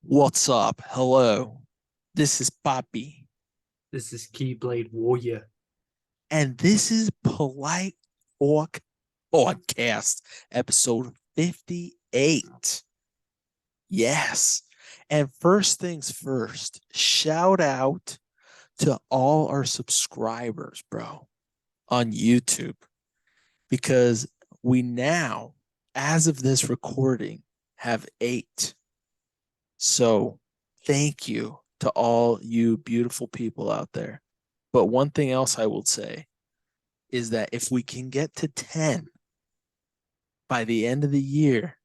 What's up? Hello. This is Poppy, This is Keyblade Warrior. and this is Polite Talk Podcast, episode 58. Yes. And first things first, shout out to all our subscribers, bro, on YouTube, because we now, as of this recording, have eight. So thank you to all you beautiful people out there. But one thing else I will say is that if we can get to 10 by the end of the year,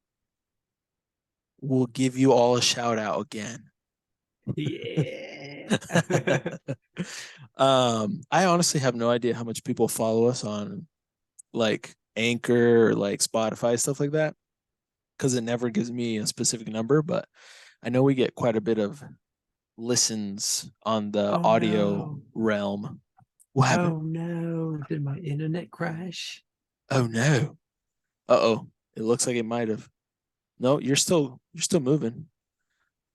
we'll give you all a shout out again. Yeah. I honestly have no idea how much people follow us on like Anchor or like Spotify, stuff like that, because it never gives me a specific number, but I know we get quite a bit of listens on the Oh audio no. realm. What happened? Oh no. Did my internet crash? Oh no. Uh-oh. It looks like it might have. No, you're still moving.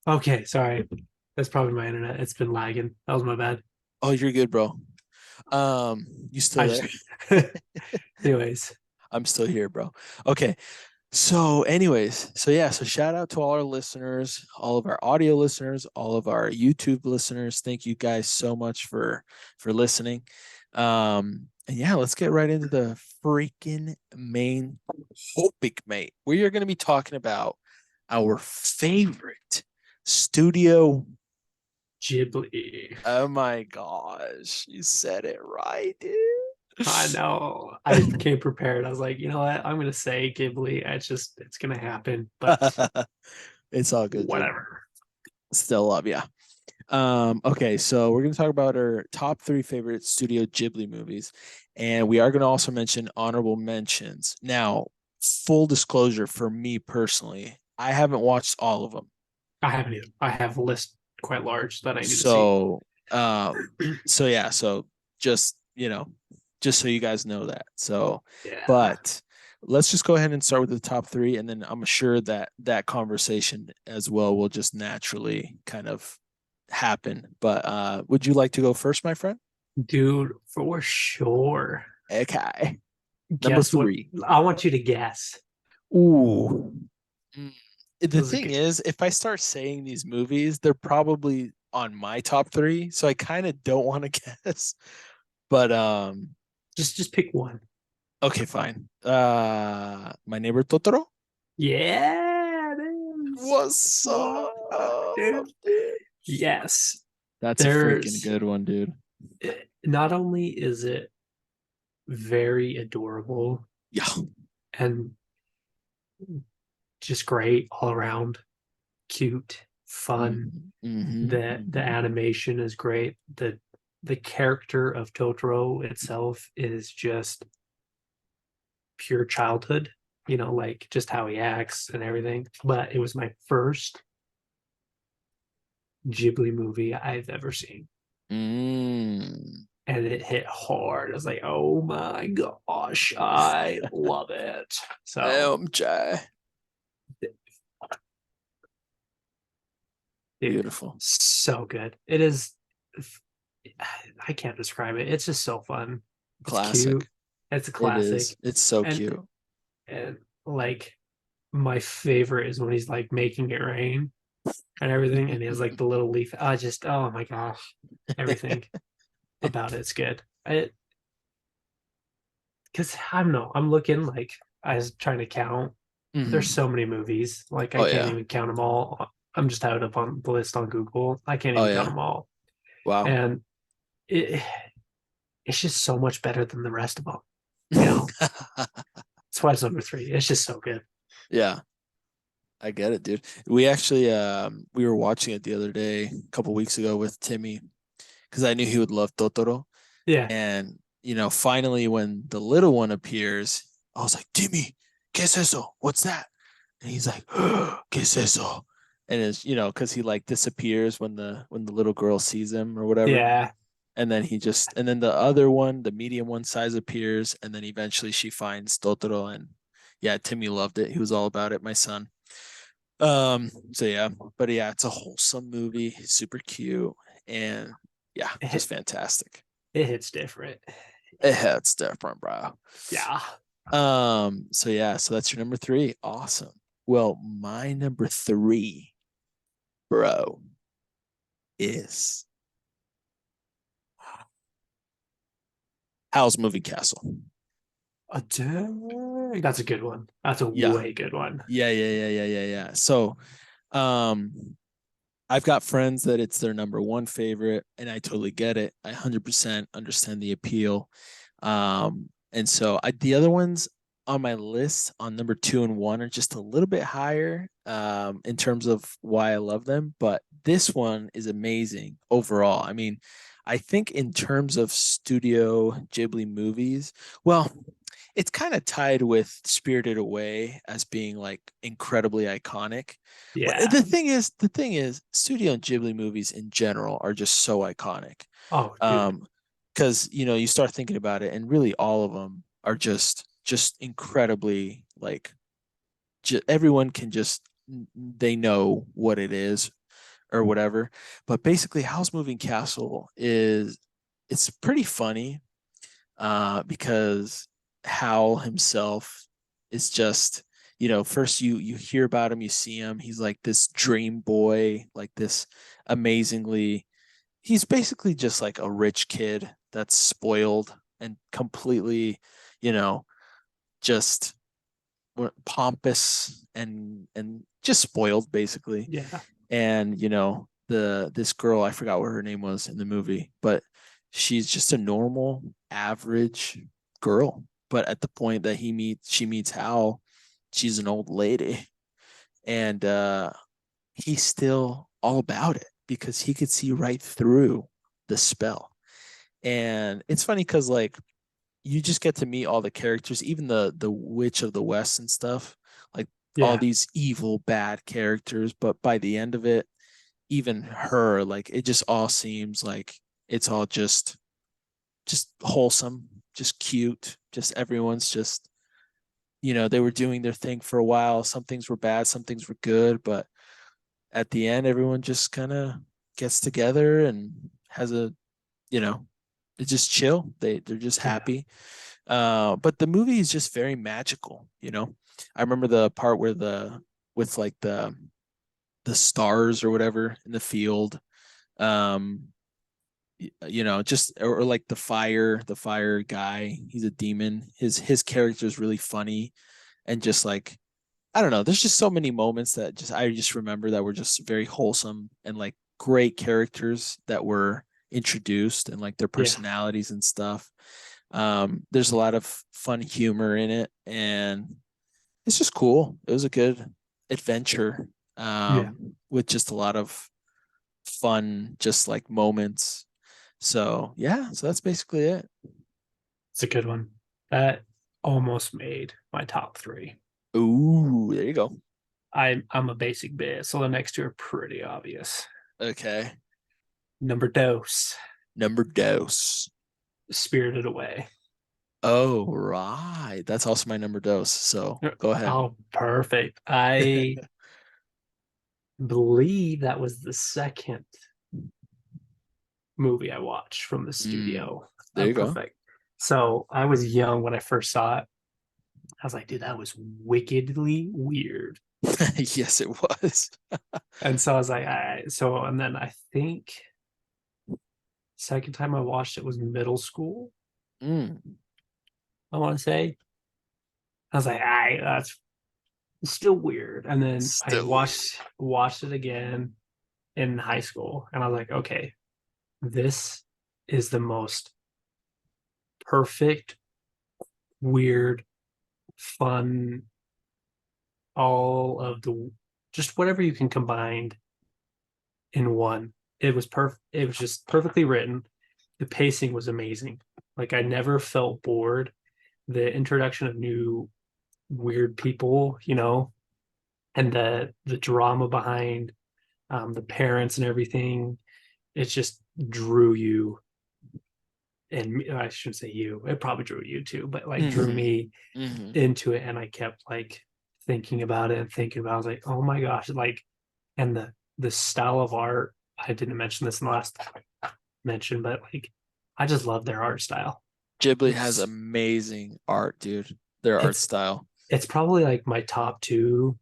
Okay, sorry. That's probably my internet. It's been lagging. That was my bad. Oh, you're good, bro. You still I there? just anyways. I'm still here, bro. Okay. So, anyways, so yeah, so shout out to all our listeners, all of our audio listeners, all of our YouTube listeners. Thank you guys so much for listening. And yeah, let's get right into the freaking main topic, mate. We are going to be talking about our favorite studio. Ghibli. Oh my gosh, you said it right, I dude. know. I came prepared. I was like, you know what? I'm gonna say Ghibli. It's gonna happen, but It's all good, dude. whatever. Still love ya. Okay, so we're gonna talk about our top three favorite Studio Ghibli movies, and we are gonna also mention honorable mentions. Now, full disclosure for me personally, I haven't watched all of them. I haven't either. I have a list quite large that I need to see. So, so yeah, so just just so you guys know that. So, Yeah. but let's just go ahead and start with the top three, and then I'm sure that that conversation as well will just naturally kind of happen. But would you like to go first, my friend? Dude, for sure. Okay, number Guess what? three. I want you to guess. Ooh. Mm. The This is thing good. is, if I start saying these movies, they're probably on my top three, so I kind of don't want to guess. But Just pick one. okay, fine. My neighbor Totoro. Yeah, it is. What's What up, up, dude? dude? Yes. That's a freaking There's good one, dude. not only is it very adorable Yeah. and just great all around, cute, fun. Mm-hmm, mm-hmm, The mm-hmm. animation is great. The character of Totoro itself is just pure childhood, like just how he acts and everything. But it was my first Ghibli movie I've ever seen. Mm. And it hit hard. I was like, oh my gosh, I love it. So, MJ. dude, Beautiful. so good. It is, I can't describe it. It's just so fun. It's cute. Classic. It's a It is. classic. It's so And, cute. and like, my favorite is when he's like making it rain and everything. And he has like the little leaf. I just, oh my gosh, everything about it's good. Because I don't know, I'm looking like I was trying to count. There's Mhm. so many movies, like I Oh can't yeah. even count them all. I'm just out up on the list on Google. I can't Oh even count yeah. them all, Wow. and it it's just so much better than the rest of them. You know, that's why it's number three. It's just so good. Yeah, I get it, dude. We actually we were watching it the other day, a couple weeks ago with Timmy, because I knew he would love Totoro. Yeah, And finally when the little one appears, I was like, Timmy, ¿qué es eso? What's that? And he's like, ¿qué es eso? And it's because he like disappears when the little girl sees him or whatever. yeah, And then and then the other one, the medium one size appears, and then eventually she finds Totoro, and yeah, Timmy loved it. He was all about it, my son. So yeah, but yeah, it's a wholesome movie, super cute, and yeah, It, just hit- fantastic. it hits different. Yeah, it's different, bro. Yeah. So yeah, so that's your number three. Awesome. Well, my number three, bro, is Howl's Moving Castle. A dang, that's a good one. That's a Yeah, way good one. yeah. So, um, I've got friends that it's their number one favorite, and I totally get it. I 100% understand the appeal. And so the other ones on my list on number two and one are just a little bit higher in terms of why I love them, but this one is amazing overall. I mean, I think in terms of Studio Ghibli movies, well, it's kind of tied with Spirited Away as being like incredibly iconic. But Yeah. the thing is, Studio and Ghibli movies in general are just so iconic. Oh, dude. Um, because you start thinking about it, and really all of them are just incredibly like everyone can just they know what it is or whatever. But basically, House Moving Castle is it's pretty funny because Hal himself is just, first you hear about him, you see him, he's like this dream boy, like this amazingly, he's basically just like a rich kid that's spoiled and completely, you know, just pompous and just spoiled basically. Yeah. And this girl, I forgot what her name was in the movie, but she's just a normal average girl, but at the point that she meets Hal, she's an old lady, and he's still all about it because he could see right through the spell. And it's funny because like you just get to meet all the characters, even the Witch of the West and stuff, like all Yeah. these evil bad characters, but by the end of it, even her, like it just all seems like it's all just wholesome, just cute, just everyone's just, they were doing their thing for a while. Some things were bad, some things were good, but at the end everyone just kind of gets together and has a, you know, they just chill. They're just Yeah. happy. But the movie is just very magical. I remember the part where with like the stars or whatever in the field. Um, just or like the fire guy, he's a demon. His character is really funny and just like I don't know, there's just so many moments that just I just remember that were just very wholesome and like great characters that were introduced and like their Yeah. personalities and stuff. There's a lot of fun humor in it, and it's just cool. It was a good adventure Yeah. with just a lot of fun, just like moments. So yeah, so that's basically it. It's a good one. That almost made my top three. Ooh, there you go. I'm a basic bit, so the next two are pretty obvious. Okay, Number dose, number dose. Spirited Away. Oh, right. That's also my number dose. So go ahead. Oh, perfect. I believe that was the second movie I watched from the Mm, studio. there you go. Perfect. So I was young when I first saw it. I was like, dude, that was wickedly weird. Yes, it was. And so I was like, and then I think second time I watched it was middle school, Mm, I want to say. I was like, that's still weird. And then I still weird. watched it again in high school, and I was like, okay, this is the most perfect, weird, fun, all of the just whatever you can combine in one. It was perfect. It was just perfectly written. The pacing was amazing. Like I never felt bored. The introduction of new weird people, and the drama behind the parents and everything, it just drew you. And I shouldn't say you, it probably drew you too, but like drew Hmm. me Hmm. into it, and I kept like thinking about it and thinking about it. I was like, oh my gosh, like, and the style of art, I didn't mention this in the last mention, but like I just love their art style. Ghibli has It's amazing art, dude. Their art it's style. it's probably like my top two.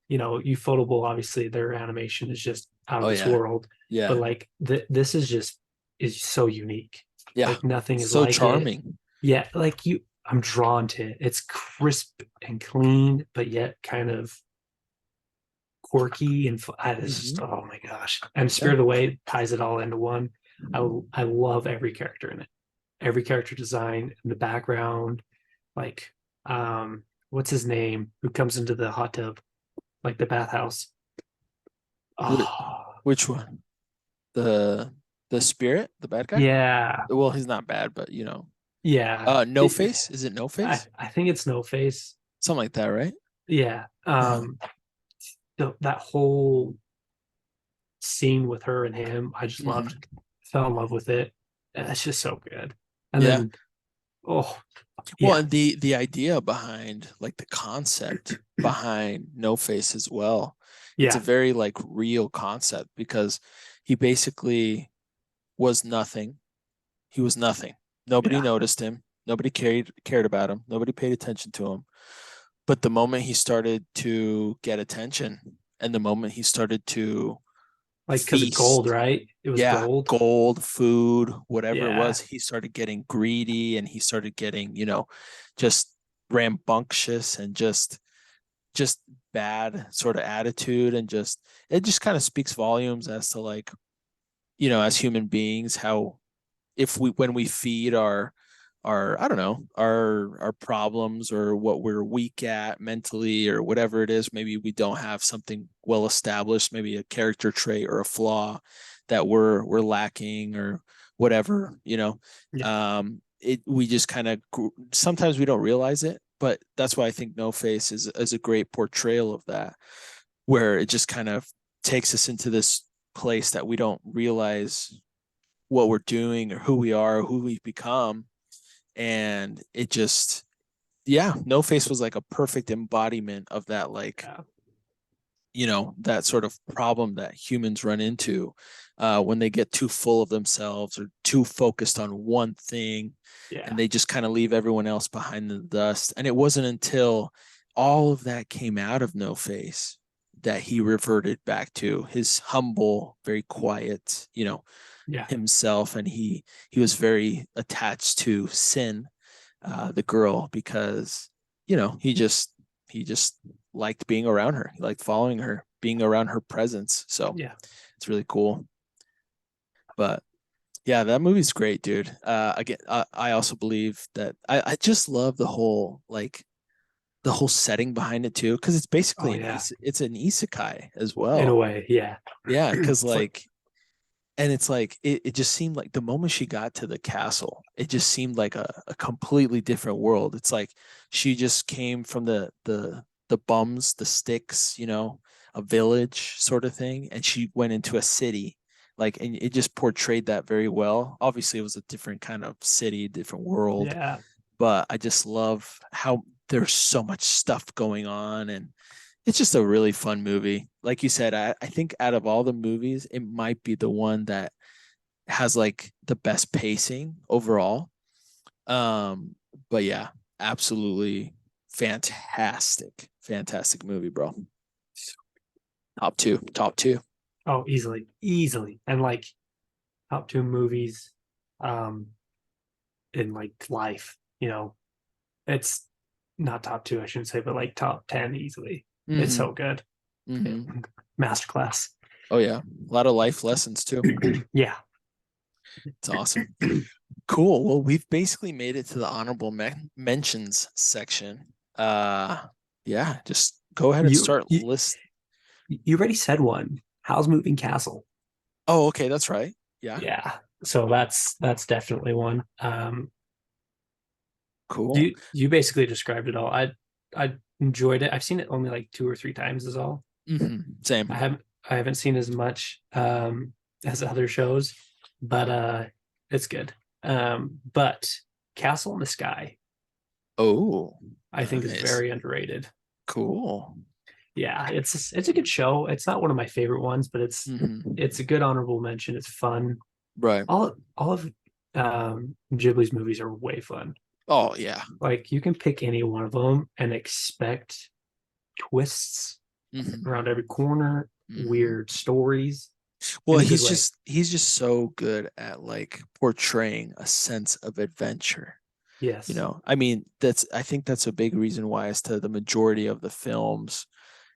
You know, Ufotable, obviously their animation is just out of Oh this yeah. world, but Yeah. like this is just is so unique. Yeah. Like nothing is So like it. charming. Yeah, like I'm drawn to it. It's crisp and clean, but yet kind of quirky and it's just, Hmm. oh my gosh. And Yeah. Spirit Away ties it all into one. I love every character in it. Every character design in the background, like what's his name who comes into the hot tub, like the bathhouse. Which, Oh which one? The the spirit, the bad guy? yeah, Well, he's not bad, but yeah. No Face? Is it No Face? I think it's No Face. Something like that, right? Yeah. Uh-huh. That whole scene with her and him, I just loved. Hmm. Fell in love with it. And it's just so good. And Yeah. then, oh Well, yeah, and the idea behind like the concept behind No Face as well. It's a yeah, very like real concept because he basically was nothing. He was nothing. Nobody yeah. noticed him. Nobody cared about him. Nobody paid attention to him. But the moment he started to get attention and the moment he started to Like because of gold, feast, right? It was yeah, gold. gold, food, whatever it Yeah, was, he started getting greedy and he started getting, just rambunctious and just bad sort of attitude and just it just kind of speaks volumes as to like, as human beings, how if we when we feed our I don't know, our problems or what we're weak at mentally or whatever it is, maybe we don't have something well established, maybe a character trait or a flaw that we're lacking or whatever, yeah, it we just kind of sometimes we don't realize it, but that's why I think No Face is a great portrayal of that, where it just kind of takes us into this place that we don't realize what we're doing or who we are, or who we've become. And it just, yeah, No Face was like a perfect embodiment of that, like, yeah, that sort of problem that humans run into when they get too full of themselves or too focused on one thing yeah. and they just kind of leave everyone else behind the dust. And it wasn't until all of that came out of No Face that he reverted back to his humble, very quiet, Yeah. himself, and he was very attached to Sin, the girl, because he just liked being around her. He liked following her, being around her presence. So Yeah. it's really cool. But yeah, that movie's great, dude. Again, I also believe that I just love the whole setting behind it too, because it's Oh basically yeah. it's an isekai as In a well. way, yeah. Yeah, because It's like and it's like it just seemed like the moment she got to the castle, it just seemed like a completely different world. It's like she just came from the bums, the sticks, a village sort of thing, and she went into a city. Like, and it just portrayed that very well. Obviously, it was a different kind of city, different world, yeah. but I just love how there's so much stuff going on and it's just a really fun movie. Like you said, I think out of all the movies, it might be the one that has like the best pacing overall. Um, but yeah, absolutely fantastic, fantastic movie, bro. Top two, top two. Oh, easily, easily. And like top two movies um in like life, it's not top two, I shouldn't say, but like top 10 easily. It's Mm-hmm. so good. Mm-hmm. Masterclass. Oh yeah, a lot of life lessons too. Yeah. It's awesome. Cool. Well, we've basically made it to the honorable mentions section. Yeah, just go ahead and You start you list. you already said one. How's Moving Castle? Oh, okay, that's right. Yeah, Yeah. So that's definitely one. cool. You basically described it all. I enjoyed it. I've seen it only like two or three times is all. I Same. haven't I haven't seen as much as other shows, but it's good. But Castle in the Sky, Oh, I think is nice. very underrated. Cool. Yeah, it's a good show. It's not one of my favorite ones, but Hmm. it's a good honorable mention. It's fun. Right. All of Ghibli's movies are way fun. Oh yeah. Like you can pick any one of them and expect twists Hmm. around every corner, Hmm. weird stories Well, in a good way. he's just so good at like portraying a sense of adventure. Yes. I mean, I think that's a big reason why, as to the majority of the films,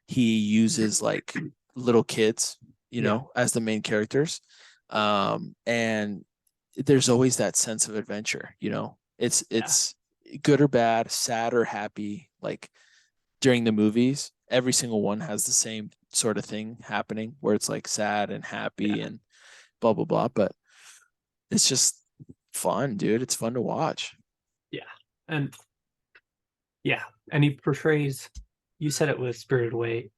he uses like little kids, Yeah. as the main characters. And there's always that sense of adventure, It's Yeah. it's good or bad, sad or happy, like during the movies, every single one has the same sort of thing happening where it's like sad and happy Yeah. and blah blah blah, but it's just fun, dude. It's fun to watch. Yeah. And yeah. And he portrays, you said it with Spirited Away,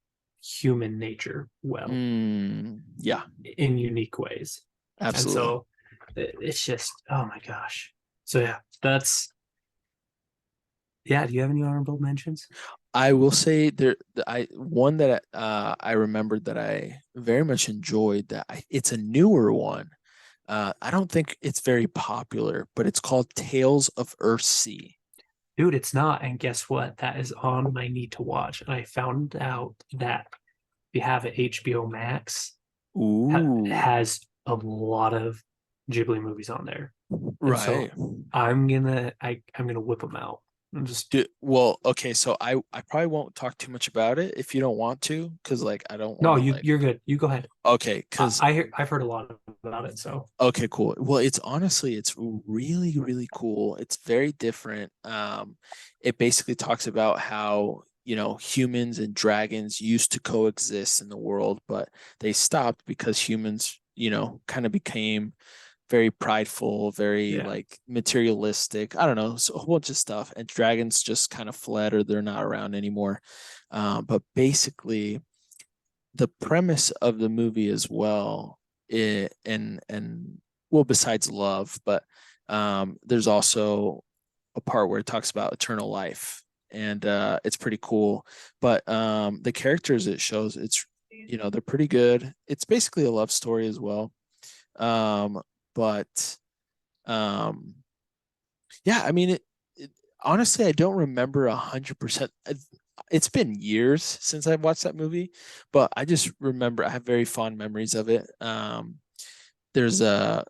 human nature well Yeah, in unique ways. And absolutely. so it's just, oh my gosh. So yeah, that's, yeah. Do you have any honorable mentions? I will say I one that I remembered that I very much enjoyed, it's a newer one. I don't think it's very popular, but it's called Tales of Earthsea. Dude, it's not. And guess what? That is on my need to watch. And I found out that if you have an HBO Max, Ooh, has a lot of Ghibli movies on there. And right. so I'm gonna whip them out. I'm just Well, okay, so I probably won't talk too much about it if you don't want to, because like I don't want no, to like. you're good. You go ahead. Okay, because I've heard a lot about it. So okay, cool. Well, it's really, really cool. It's very different. It basically talks about how, humans and dragons used to coexist in the world, but they stopped because humans, kind of became very prideful, very yeah, like materialistic. I don't know, so a whole bunch of stuff. And dragons just kind of fled or they're not around anymore. But basically, the premise of the movie as well, and well, besides love, but there's also a part where it talks about eternal life, and it's pretty cool. But the characters it shows, they're pretty good. It's basically a love story as well. But um, yeah, I mean honestly, I don't remember 100%. It's been years since I've watched that movie, but I just remember I have very fond memories of it. There's the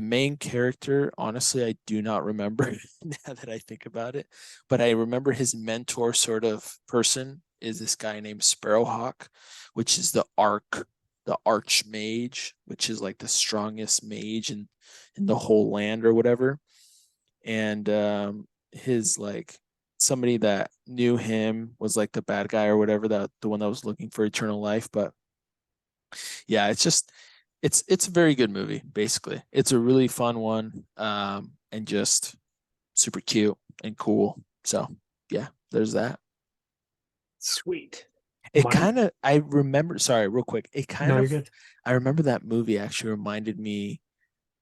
main character. Honestly, I do not remember now that I think about it, but I remember his mentor sort of person is this guy named Sparrowhawk, which is the archmage, which is like the strongest mage in the whole land or whatever. And his like somebody that knew him was like the bad guy or whatever, that the one that was looking for eternal life. But yeah, it's a very good movie. Basically, it's a really fun one, and just super cute and cool. So yeah, there's that. sweet. It Mine? kind of, I remember, sorry, real quick, it kind No, you're of, good. I remember that movie actually reminded me,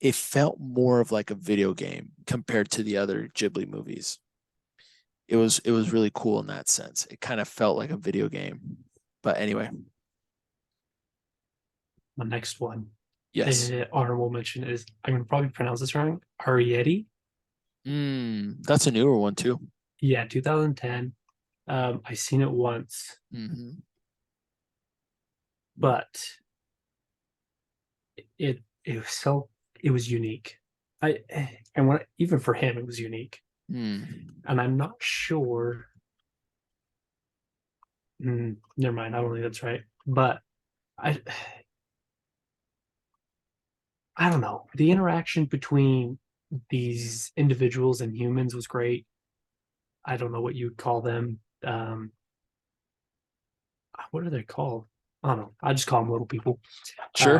it felt more of like a video game compared to the other Ghibli movies. It was really cool in that sense. It kind of felt like a video game. But anyway, My next one, yes. honorable mention is, I'm gonna probably pronounce this wrong. Ariete. That's a newer one too. Yeah, 2010. I seen it once, Hmm. but it was so it was unique. I and when even for him it was unique, Mm. and I'm not sure. Never mind. I don't think that's right. But I I don't know. The interaction between these individuals and humans was great. I don't know what you'd call them. What are they called? I don't know. I just call them little people. Sure.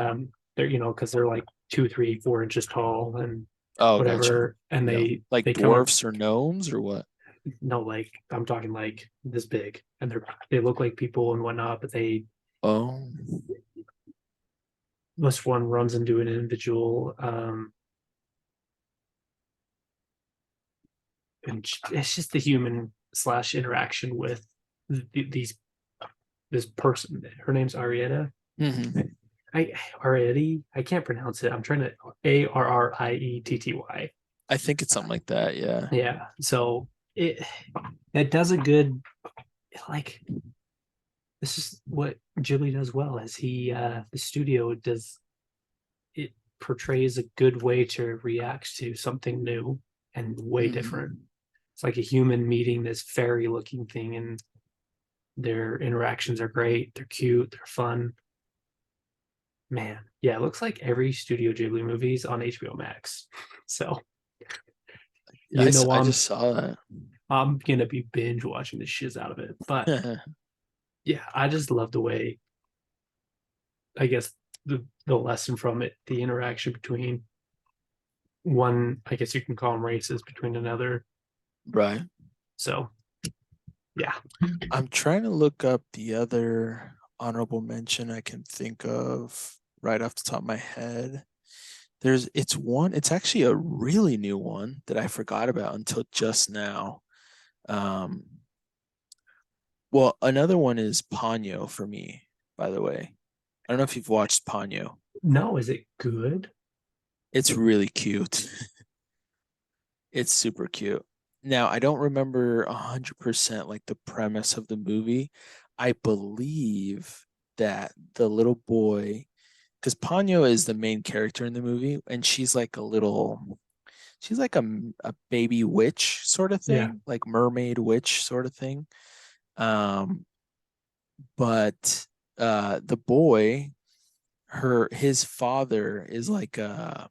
They're because they're like 2, 3, 4 inches tall and Oh, gotcha. whatever, and Yeah. Like they come up. dwarfs or gnomes or what? No, like I'm talking like this big, and they look like people and whatnot, but they Oh. this one runs into an individual, and it's just the human. slash interaction with these this person. Her name's Arietta. Hmm. I Arietti. I can't pronounce it. I'm trying to Arrietty. I think it's something like that. Yeah. Yeah. So it does a good, like, this is what Ghibli does well, as the studio does, it portrays a good way to react to something new and way different. Hmm. It's like a human meeting this fairy looking thing, and their interactions are great. They're cute. They're fun. Man, yeah, it looks like every Studio Ghibli movie's on HBO Max. So you know I just saw that. I'm gonna be binge watching the shiz out of it. But yeah, I just love the way, I guess, the lesson from it, the interaction between one, I guess you can call them races, between another. Right. So yeah. I'm trying to look up the other honorable mention I can think of right off the top of my head. It's actually a really new one that I forgot about until just now. Um, well, another one is Ponyo for me, by the way. I don't know if you've watched Ponyo. No, is it good? It's really cute. It's super cute. Now, I don't remember 100% like the premise of the movie. I believe that the little boy, because Ponyo is the main character in the movie, and she's like a baby witch sort of Yeah. thing, like mermaid witch sort of thing. Um, but the boy, his father is like a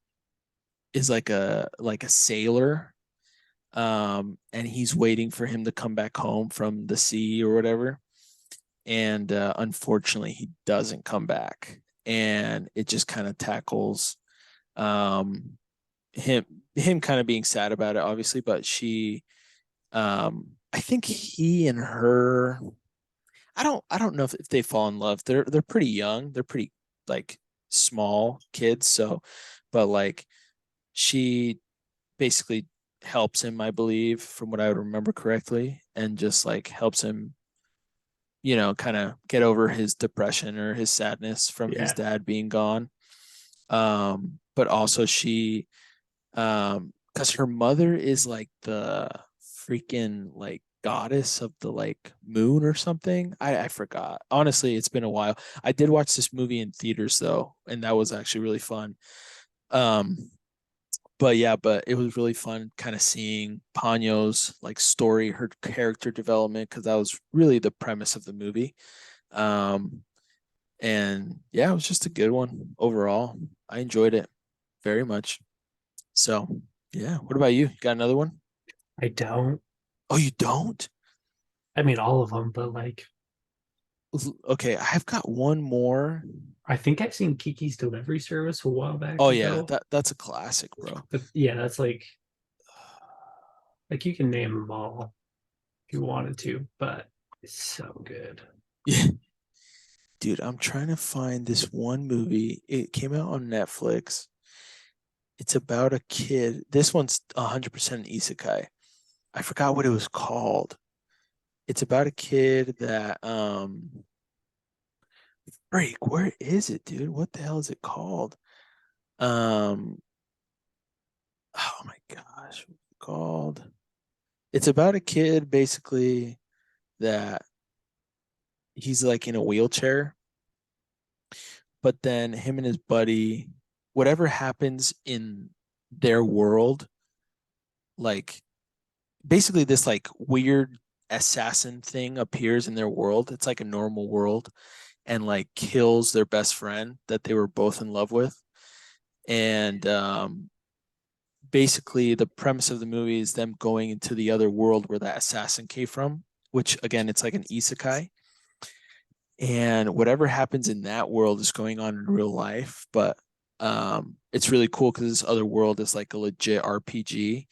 sailor, and he's waiting for him to come back home from the sea or whatever. And unfortunately, he doesn't come back, and it just kind of tackles um, him him kind of being sad about it, obviously. But I think he and her, I don't know if they fall in love. They're pretty young. They're pretty like small kids. So, but like she basically helps him, I believe, from what I would remember correctly, and just like helps him, kind of get over his depression or his sadness from his Yeah. dad being gone. But also because her mother is like the freaking like goddess of the like moon or something. I forgot. Honestly, it's been a while. I did watch this movie in theaters though, and that was actually really fun. Um, but yeah, but it was really fun kind of seeing Ponyo's like story, her character development, because that was really the premise of the movie. Um, and yeah, it was just a good one overall. I enjoyed it very much. So yeah, what about you? You got another one? I don't. Oh, you don't? I mean, all of them, but like, Okay, I've got one more. I think I've seen Kiki's Delivery Service a while back Oh yeah, ago. that's a classic, bro. But yeah, that's like you can name them all if you wanted to, but it's so good. Yeah, dude, I'm trying to find this one movie. It came out on Netflix. It's about a kid. This one's 100% an isekai. I forgot what it was called. It's about a kid that break, where is it, dude? What the hell is it called? Um oh my gosh, what's it called? It's about a kid basically that he's like in a wheelchair, but then him and his buddy, whatever happens in their world, like basically this like weird assassin thing appears in their world. It's like a normal world, and like kills their best friend that they were both in love with. And basically, the premise of the movie is them going into the other world where that assassin came from, which again, it's like an isekai. And whatever happens in that world is going on in real life. But it's really cool because this other world is like a legit RPG.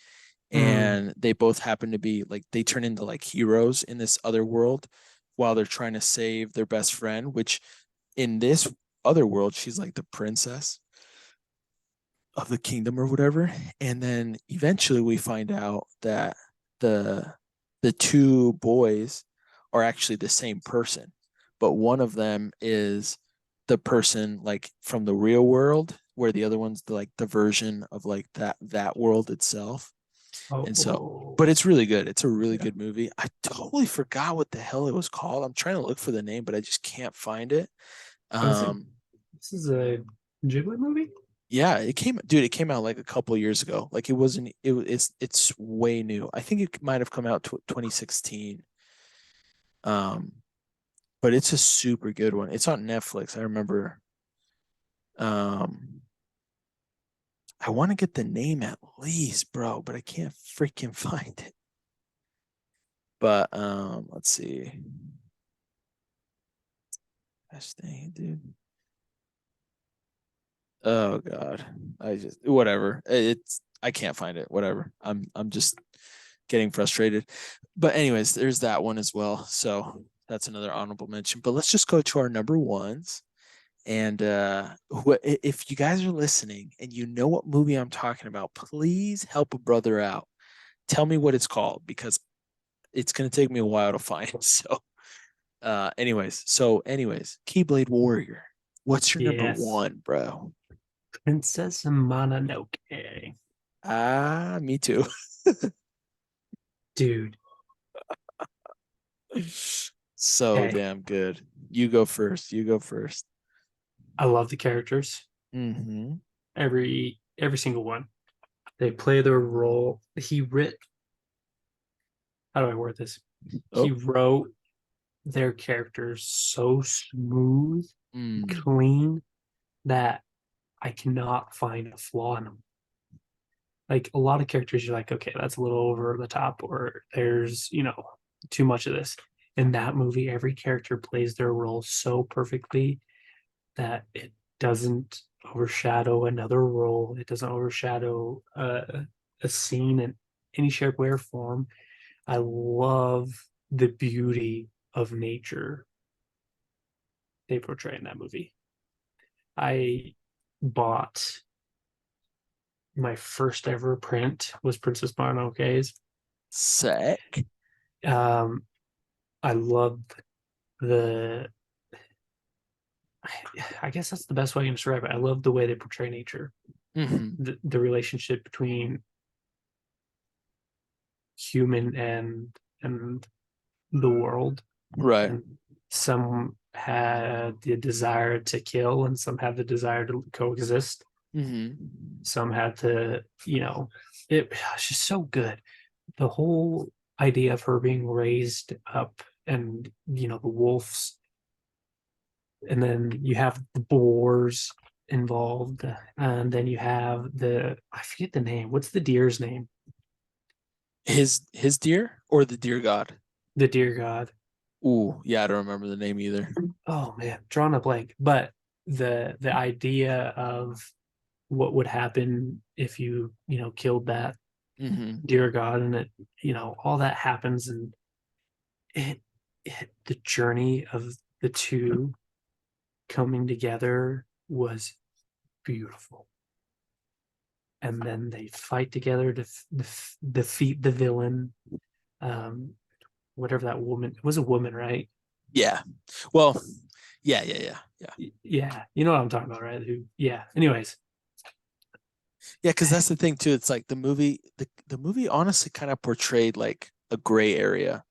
Mm, And they both happen to be like, they turn into like heroes in this other world while they're trying to save their best friend, which in this other world, she's like the princess of the kingdom or whatever. And then eventually we find out that the the two boys are actually the same person, but one of them is the person like from the real world, where the other one's like the version of like that world itself. And so, Oh, but it's really good. It's a really yeah. good movie. I totally forgot what the hell it was called. I'm trying to look for the name, but I just can't find it. Oh, Um, this is a Ghibli movie. yeah, dude, it came out like a couple years ago. Like it wasn't, it's way new. I think it might have come out 2016. Um, but it's a super good one. It's on Netflix. I remember. Um, I want to get the name at least, bro, but I can't freaking find it. But let's see. Gosh dang, dude. Oh God. I just whatever. It's I can't find it. Whatever. I'm just getting frustrated. But anyways, there's that one as well. So that's another honorable mention. But let's just go to our number ones. And if you guys are listening and you know what movie I'm talking about, please help a brother out. Tell me what it's called because it's gonna take me a while to find. So anyways, Keyblade Warrior. What's your number Yes, one, bro? Princess Mononoke. Ah, me too. Dude, So okay. damn good. You go first. You go first. I love the characters. Mm-hmm. Every single one. They play their role. He writ how do I word this? He Oh. wrote their characters so smooth, Mm. clean that I cannot find a flaw in them. Like a lot of characters, you're like, okay, that's a little over the top, or there's, too much of this. In that movie, every character plays their role so perfectly that it doesn't overshadow another role. It doesn't overshadow a scene in any shape, way, or form. I love the beauty of nature they portray in that movie. I bought my first ever print was Princess Mononoke's. Sick. Um, I loved the. I guess that's the best way I can describe it. I love the way they portray nature, Mm-hmm. the relationship between human and the world, Right. and some had the desire to kill, and some have the desire to coexist. Mm-hmm. Some had to, it's just so good. The whole idea of her being raised up and the wolves, and then you have the boars involved, and then you have the I forget the name. What's the deer's name? His deer or the deer god? The deer god. Ooh, yeah, I don't remember the name either. Oh man, drawing a blank. But the idea of what would happen if you killed that Mm-hmm. dear God, and it all that happens, and the journey of the two coming together was beautiful. And then they fight together to defeat the villain. um Whatever that woman, it was a woman, right? Yeah. Well, yeah. Yeah, you know what I'm talking about, right? Who, yeah, anyways. Yeah, because that's the thing too. It's like the movie honestly kind of portrayed like a gray area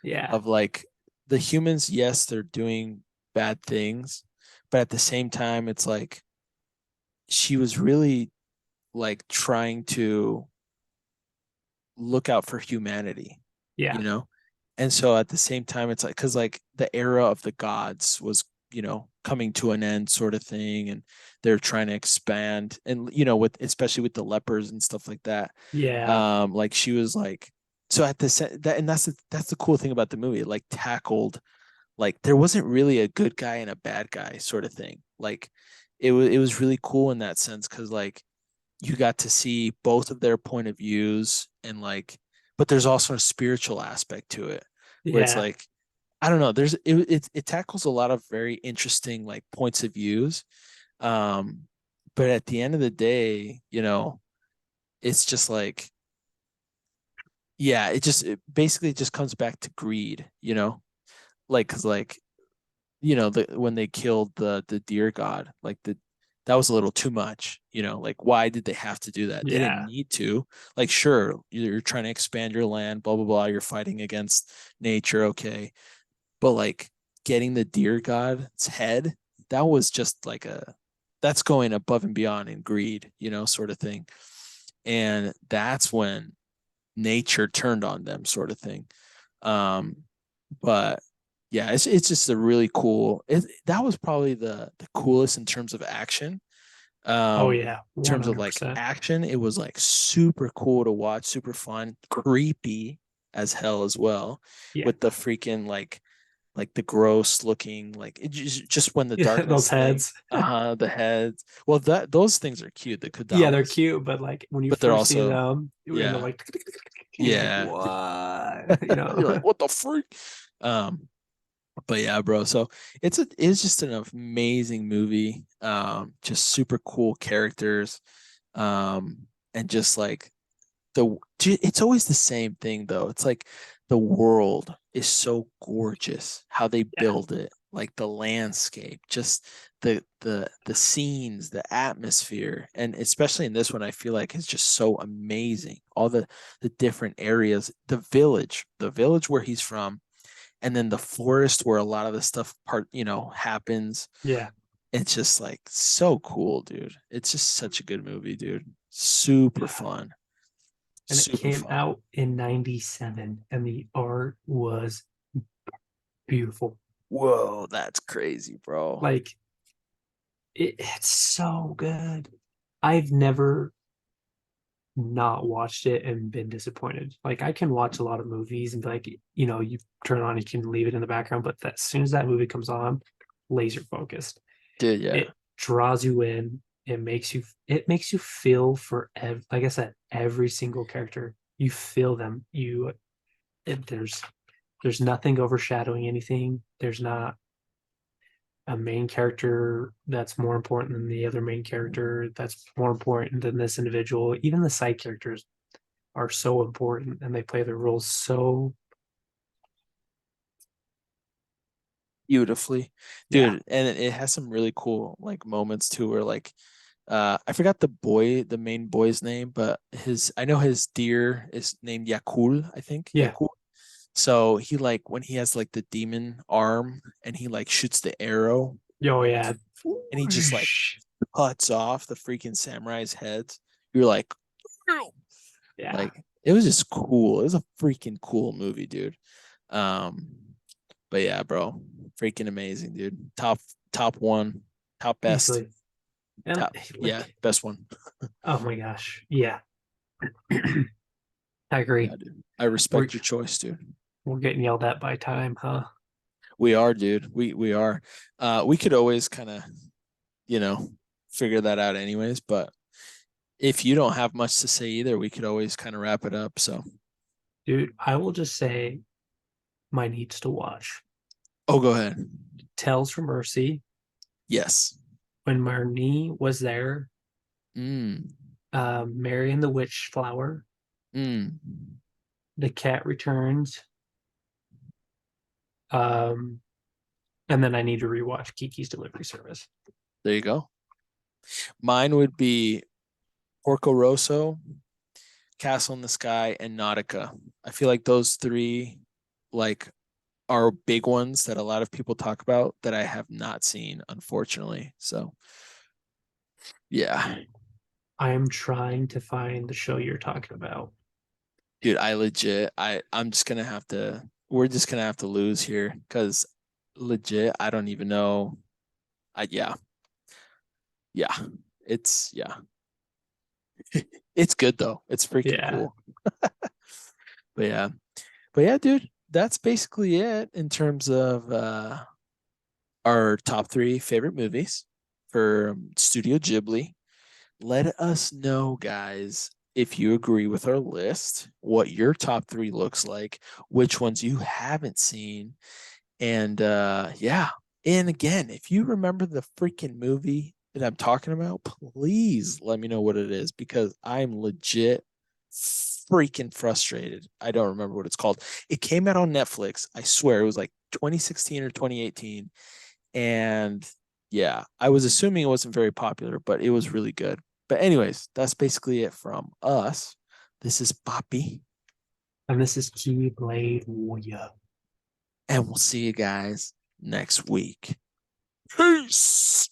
Yeah, of like the humans, yes, they're doing bad things, but at the same time, it's like she was really like trying to look out for humanity, you yeah, know? And so at the same time, it's like, because like the era of the gods was, coming to an end sort of thing. And they're trying to expand and, with, especially with the lepers and stuff like that. yeah, Like she was like, so at that, and that's the cool thing about the movie. It like tackled, like there wasn't really a good guy and a bad guy sort of thing. Like it was really cool in that sense because like you got to see both of their point of views and like, but there's also a spiritual aspect to it where it's yeah, like I don't know, it tackles a lot of very interesting like points of views. um but at the end of the day, it's just like yeah, it basically just comes back to greed, you know? Like, cause like, you know, when they killed the deer god, like that was a little too much, you know, like why did they have to do that? They didn't Yeah. need to. Like, sure, you're trying to expand your land, blah blah blah, you're fighting against nature, okay. But like getting the deer god's head, that was just like that's going above and beyond in greed, you know, sort of thing. And that's when nature turned on them, sort of thing. Um, but yeah, it's just a really cool. That was probably the coolest in terms of action. Oh Um, yeah, in terms of like 100%. action, it was like super cool to watch, super fun, creepy as hell as well, Yeah. with the freaking like the gross looking like just when the Those darkness thing, heads. the heads. Well, that those things are cute, the Yeah, they're Kodamas, cute, but like when you but they're first see also them and they're yeah like you're like, yeah. what? You know? You're like, what the freak? Um, but yeah, bro. So it's just an amazing movie. Just super cool characters. And just like it's always the same thing though. It's like the world is so gorgeous, how they Yeah. build it, like the landscape, just the scenes, the atmosphere, and especially in this one, I feel like it's just so amazing. All the different areas, the village where he's from, and then the forest where a lot of the stuff happens. Yeah. It's just like so cool, dude. It's just such a good movie, dude. Super Yeah. fun. And it Super came fun. out in 97 and the art was beautiful. Whoa, that's crazy, bro. Like it's so good. I've never not watched it and been disappointed. Like I can watch a lot of movies and be like, you turn on, you can leave it in the background, but as soon as that movie comes on, laser focused. Dude, yeah. It draws you in. It makes you feel for like I said, every single character. You feel them. There's nothing overshadowing anything. There's not a main character that's more important than the other main character that's more important than this individual. Even the side characters are so important and they play their roles so Beautifully. yeah. Dude, and it has some really cool like moments too where like I forgot the main boy's name, but his I know his deer is named Yakul, I think. Yeah. Yakul. So he like when he has like the demon arm and he like shoots the arrow Oh yeah. and he just like cuts off the freaking samurai's heads. You're like, "Ew." Yeah. Like it was just cool. It was a freaking cool movie, dude. Um, but yeah, bro, freaking amazing, dude. Top one, top best, Easily. And top yeah, like, best one. oh my gosh. Yeah. I agree. Yeah, dude. I We're respect your choice, dude. we're getting yelled at by time, huh? We are, dude. We are. We could always kind of, you know, figure that out anyways, but if you don't have much to say either, we could always kind of wrap it up. So, Dude, I will just say my needs to watch. oh, go ahead. Tales from Mercy. Yes. When Marnie was there, Mm. Mary and the Witch Flower, Mm. The Cat Returns, um, and then I need to rewatch Kiki's Delivery Service. There you go. Mine would be Porco Rosso, Castle in the Sky, and Nautica. I feel like those three, like, are big ones that a lot of people talk about that I have not seen, unfortunately. So, yeah, I am trying to find the show you're talking about. dude, I'm just gonna have to. We're just gonna have to lose here because legit, I don't even know. Yeah, yeah, yeah, it's good though. It's freaking Yeah, cool. But yeah, dude, that's basically it in terms of our top three favorite movies for Studio Ghibli. Let us know, guys, if you agree with our list, what your top three looks like, which ones you haven't seen. And yeah. And again, if you remember the freaking movie that I'm talking about, please let me know what it is because I'm legit freaking frustrated. I don't remember what it's called. It came out on Netflix. I swear it was like 2016 or 2018. And yeah, I was assuming it wasn't very popular, but it was really good. But anyways, that's basically it from us. This is Poppy, And this is Keyblade Warrior. and we'll see you guys next week. Peace.